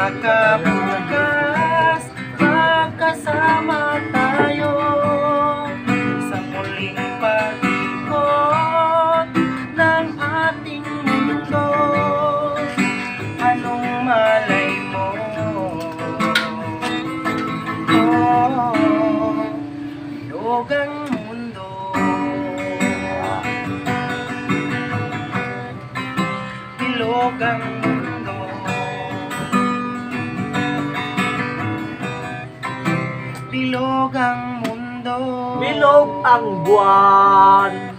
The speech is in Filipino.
baka bukas magkasama tayo sa muling pag-ikot ng ating mundo. Anong malay mo? Bilog ang mundo. Bilog ang mundo. Bilog ang mundo. Bilog ang buwan.